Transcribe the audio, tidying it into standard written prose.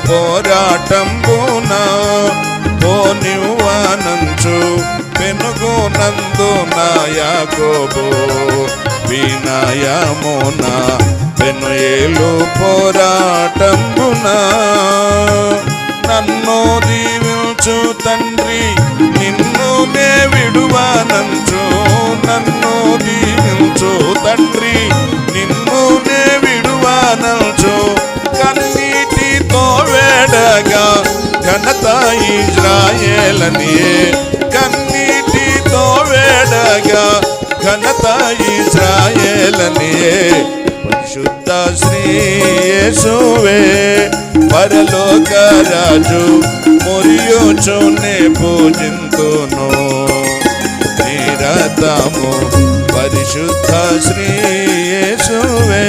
పోరాటంబున పోనివ్వనంచు పెనుగునందున యాకోబు వినయమున పెనుయేలు పోరాటంబున నన్ను దీవించు తండ్రి నిన్ను నే విడువనంచు నన్ను దీవించు తండ్రి నిన్ను నే విడువనంచు కన్నీటితో వేడగా ఘనత ఇజ్రాయేలనియే కన్నీటితో వేడగా ఘనత ఇజ్రాయేలనియే పరిశుద్ధ శ్రీ యేసువే పరలోక రాజు మురియుచునే పూజింతును నిరతము పరిశుద్ధ శ్రీ యేసువే.